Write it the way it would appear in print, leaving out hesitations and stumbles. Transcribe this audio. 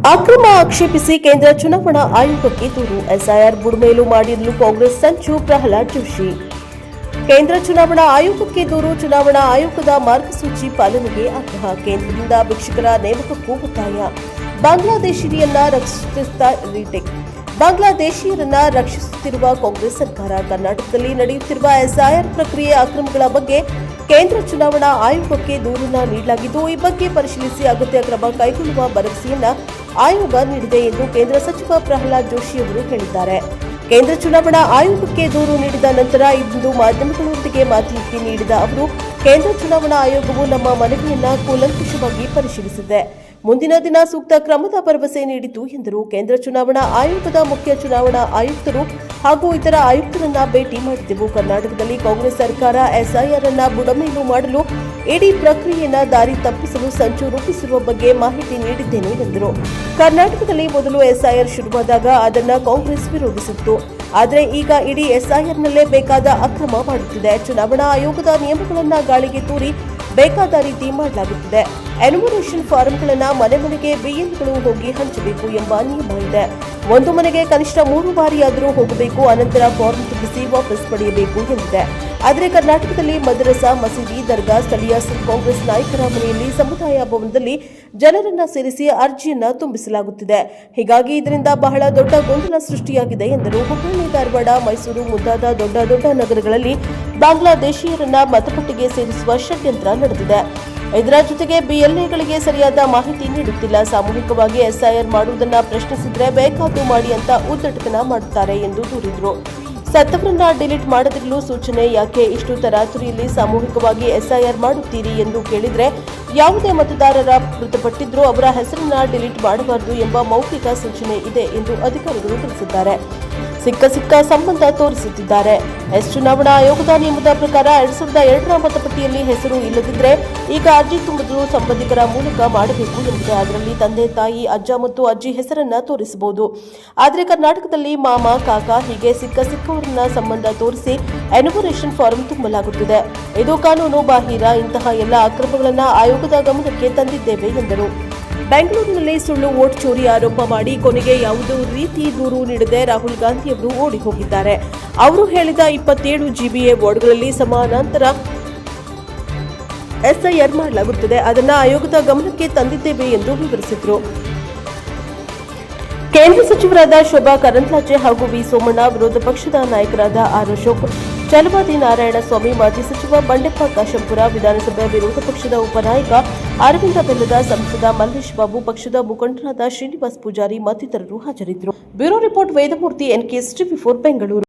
ಅಕ್ರಮ ಆಕ್ಷೇಪಿಸಿ ಕೇಂದ್ರ ಚುನಾವಣಾ ಆಯೋಗಕ್ಕೆ ದೂರು. ಎಸ್ಐಆರ್ ಬುಡಮೇಲು ಮಾಡಿರಲು ಕಾಂಗ್ರೆಸ್ ಸಂಚು. ಪ್ರಹ್ಲಾದ್ ಜೋಶಿ ಕೇಂದ್ರ ಚುನಾವಣಾ ಆಯೋಗಕ್ಕೆ ದೂರು. ಚುನಾವಣಾ ಆಯೋಗದ ಮಾರ್ಗಸೂಚಿ ಪಾಲನೆಗೆ ಆಗ್ರಹ. ಕೇಂದ್ರದಿಂದ ಭಿಕ್ಷುಕರ ನೇಮಕಕ್ಕೂ ಒತ್ತಾಯ. ಬಾಂಗ್ಲಾದೇಶಿಯರನ್ನ ರಕ್ಷಿಸುತ್ತಿರುವ ಕಾಂಗ್ರೆಸ್ ಸರ್ಕಾರ. ಕರ್ನಾಟಕದಲ್ಲಿ ನಡೆಯುತ್ತಿರುವ ಎಸ್ಐಆರ್ ಪ್ರಕ್ರಿಯೆ ಅಕ್ರಮಗಳ ಬಗ್ಗೆ ಕೇಂದ್ರ ಚುನಾವಣಾ ಆಯೋಗಕ್ಕೆ ದೂರನ್ನು ನೀಡಲಾಗಿದ್ದು, ಈ ಬಗ್ಗೆ ಪರಿಶೀಲಿಸಿ ಅಗತ್ಯ ಕ್ರಮ ಕೈಗೊಳ್ಳುವ ಭರವಸೆಯನ್ನ ಆಯೋಗ ನೀಡಿದೆ ಎಂದು ಕೇಂದ್ರ ಸಚಿವ ಪ್ರಹ್ಲಾದ್ ಜೋಶಿ ಅವರು ಹೇಳಿದ್ದಾರೆ. ಕೇಂದ್ರ ಚುನಾವಣಾ ಆಯೋಗಕ್ಕೆ ದೂರು ನೀಡಿದ ನಂತರ ಇಂದು ಮಾಧ್ಯಮಗಳೊಂದಿಗೆ ಮಾಹಿತಿ ನೀಡಿದ ಅವರು, ಕೇಂದ್ರ ಚುನಾವಣಾ ಆಯೋಗವು ನಮ್ಮ ಮನವಿಯನ್ನ ಕೂಲಂಕಷವಾಗಿ ಪರಿಶೀಲಿಸಿದೆ. ಮುಂದಿನ ದಿನ ಸೂಕ್ತ ಕ್ರಮದ ಭರವಸೆ ನೀಡಿತು ಎಂದರು. ಕೇಂದ್ರ ಚುನಾವಣಾ ಆಯೋಗದ ಮುಖ್ಯ ಚುನಾವಣಾ ಆಯುಕ್ತರು ಹಾಗೂ ಇತರ ಆಯುಕ್ತರನ್ನ ಭೇಟಿ ಮಾಡಿದೆವು. ಕರ್ನಾಟಕದಲ್ಲಿ ಕಾಂಗ್ರೆಸ್ ಸರ್ಕಾರ ಎಸ್ಐಆರ್ ಅನ್ನ ಬುಡಮೇಲು ಮಾಡಲು ಇಡೀ ಪ್ರಕ್ರಿಯೆಯನ್ನ ದಾರಿ ತಪ್ಪಿಸಲು ಸಂಚು ರೂಪಿಸಿರುವ ಬಗ್ಗೆ ಮಾಹಿತಿ ನೀಡಿದ್ದೇನೆ ಎಂದರು. ಕರ್ನಾಟಕದಲ್ಲಿ ಮೊದಲು ಎಸ್ಐಆರ್ ಶುರುವಾದಾಗ ಅದನ್ನ ಕಾಂಗ್ರೆಸ್ ವಿರೋಧಿಸಿತ್ತು. ಆದರೆ ಈಗ ಇಡೀ ಎಸ್ಐಆರ್ನಲ್ಲೇ ಬೇಕಾದ ಅಕ್ರಮ ಮಾಡುತ್ತಿದೆ. ಚುನಾವಣಾ ಆಯೋಗದ ನಿಯಮಗಳನ್ನ ಗಾಳಿಗೆ ತೂರಿ ಬೇಕಾದ ರೀತಿ ಮಾಡಲಾಗುತ್ತಿದೆ. ಎನ್ಯುಮರೇಷನ್ ಫಾರಂಗಳನ್ನು ಮನೆ ಮನೆಗೆ ಬಿಎಲ್ಗಳು ಹೋಗಿ ಹಂಚಬೇಕು ಎಂಬ ನಿಯಮ ಇದೆ. ಒಂದು ಮನೆಗೆ ಕನಿಷ್ಠ 3 ಬಾರಿಯಾದರೂ ಹೋಗಬೇಕು, ಅನಂತರ ಫಾರ್ಮ್ ತುಂಬಿಸಿ ವಾಪಸ್ ಪಡೆಯಬೇಕು ಎಂದಿದೆ. ಆದರೆ ಕರ್ನಾಟಕದಲ್ಲಿ ಮದರಸಾ, ಮಸೀದಿ, ದರ್ಗಾ, ಸ್ಥಳೀಯ ಕಾಂಗ್ರೆಸ್ ನಾಯಕರ ಮನೆಯಲ್ಲಿ, ಸಮುದಾಯ ಭವನದಲ್ಲಿ ಜನರನ್ನ ಸೇರಿಸಿ ಅರ್ಜಿಯನ್ನ ತುಂಬಿಸಲಾಗುತ್ತಿದೆ. ಹೀಗಾಗಿ ಇದರಿಂದ ಬಹಳ ದೊಡ್ಡ ಗೊಂದಲ ಸೃಷ್ಟಿಯಾಗಿದೆ ಎಂದರು. ಹುಬ್ಬಳ್ಳಿ, ಧಾರವಾಡ, ಮೈಸೂರು ಮುಂತಾದ ದೊಡ್ಡ ನಗರಗಳಲ್ಲಿ ಬಾಂಗ್ಲಾದೇಶಿಯರನ್ನ ಮತಪಟ್ಟಿಗೆ ಸೇರಿಸುವ ಷಡ್ಯಂತ್ರ ನಡೆದಿದೆ. ಇದರ ಜೊತೆಗೆ ಬಿಎಲ್ಎಗಳಿಗೆ ಸರಿಯಾದ ಮಾಹಿತಿ ನೀಡುತ್ತಿಲ್ಲ. ಸಾಮೂಹಿಕವಾಗಿ ಎಸ್ಐಆರ್ ಮಾಡುವುದನ್ನು ಪ್ರಶ್ನಿಸಿದ್ರೆ ಬೇಕಾದ್ದು ಮಾಡಿ ಅಂತ ಉದ್ದಟತನ ಮಾಡುತ್ತಾರೆ ಎಂದು ದೂರಿದರು. ಸತ್ತವರನ್ನ ಡಿಲೀಟ್ ಮಾಡದಿರಲು ಸೂಚನೆ. ಯಾಕೆ ಇಷ್ಟು ತರಾತುರಿಯಲ್ಲಿ ಸಾಮೂಹಿಕವಾಗಿ ಎಸ್ಐಆರ್ ಮಾಡುತ್ತೀರಿ ಎಂದು ಕೇಳಿದ್ರೆ, ಯಾವುದೇ ಮತದಾರರ ಮೃತಪಟ್ಟಿದ್ರೂ ಅವರ ಹೆಸರನ್ನ ಡಿಲೀಟ್ ಮಾಡಬಾರದು ಎಂಬ ಮೌಖಿಕ ಸೂಚನೆ ಇದೆ ಎಂದು ಅಧಿಕಾರಿಗಳು ತಿಳಿಸಿದ್ದಾರೆ. ಸಿಕ್ಕ ಸಂಬಂಧ ತೋರಿಸುತ್ತಿದ್ದಾರೆ. ಚುನಾವಣಾ ಆಯೋಗದ ನಿಯಮದ ಪ್ರಕಾರ 2002ರ ಮತಪಟ್ಟಿಯಲ್ಲಿ ಹೆಸರು ಇಲ್ಲದಿದ್ದರೆ ಈಗ ಅರ್ಜಿ ತುಂಬಲು ಸಂಬಂಧಿಕರ ಮೂಲಕ ಮಾಡಬೇಕು ಎಂದಿದೆ. ಅದರಲ್ಲಿ ತಂದೆ, ತಾಯಿ, ಅಜ್ಜ ಮತ್ತು ಅಜ್ಜಿ ಹೆಸರನ್ನ ತೋರಿಸಬಹುದು. ಆದರೆ ಕರ್ನಾಟಕದಲ್ಲಿ ಮಾಮ, ಕಾಕ ಹೀಗೆ ಸಿಕ್ಕವರನ್ನ ಸಂಬಂಧ ತೋರಿಸಿ ಎನ್ಯುಮರೇಷನ್ ಫಾರಂ ತುಂಬಲಾಗುತ್ತಿದೆ. ಇದು ಕಾನೂನು ಬಾಹಿರ. ಇಂತಹ ಎಲ್ಲ ಅಕ್ರಮಗಳನ್ನು ಆಯೋಗದ ಗಮನಕ್ಕೆ ತಂದಿದ್ದೇವೆ ಎಂದರು. ಬೆಂಗಳೂರಿನಲ್ಲಿ ಸುಳ್ಳು ವೋಟ್ ಚೋರಿ ಆರೋಪ ಮಾಡಿ ಕೊನೆಗೆ ಯಾವುದೇ ರೀತಿ ದೂರು ನೀಡದೆ ರಾಹುಲ್ ಗಾಂಧಿ ಅವರು ಓಡಿ ಹೋಗಿದ್ದಾರೆ. ಅವರು ಹೇಳಿದ 27 ಜಿಬಿಎ ವಾರ್ಡ್ಗಳಲ್ಲಿ ಸಮಾನಾಂತರ ಎಸ್ಐಆರ್ ಮಾಡಲಾಗುತ್ತದೆ. ಅದನ್ನು ಆಯೋಗದ ಗಮನಕ್ಕೆ ತಂದಿದ್ದೇವೆ ಎಂದು ವಿವರಿಸಿದರು. ಕೇಂದ್ರ ಸಚಿವರಾದ ಶೋಭಾ ಕರಂದ್ಲಾಜೆ ಹಾಗೂ ವಿ ಸೋಮಣ್ಣ, ವಿರೋಧ ಪಕ್ಷದ ನಾಯಕರಾದ ಆರ್ ಅಶೋಕ್, ಛಲವಾದಿ ನಾರಾಯಣಸ್ವಾಮಿ, ಮಾಜಿ ಸಚಿವ ಬಂಡೆಪ್ಪ ಕಾಶೆಂಪುರ, ವಿಧಾನಸಭೆ ವಿರೋಧ ಪಕ್ಷದ ಉಪನಾಯಕ ಅರವಿಂದ ಬೆಲ್ಲದ, ಸಂಸದ ಮಲ್ಲೇಶ್ ಬಾಬು, ಪಕ್ಷದ ಮುಖಂಡರಾದ ಶ್ರೀನಿವಾಸ್ ಪೂಜಾರಿ ಮತ್ತಿತರರು ಹಾಜರಿದ್ದರು. Bureau report Vedamurthy, NKS TV4 Bengaluru.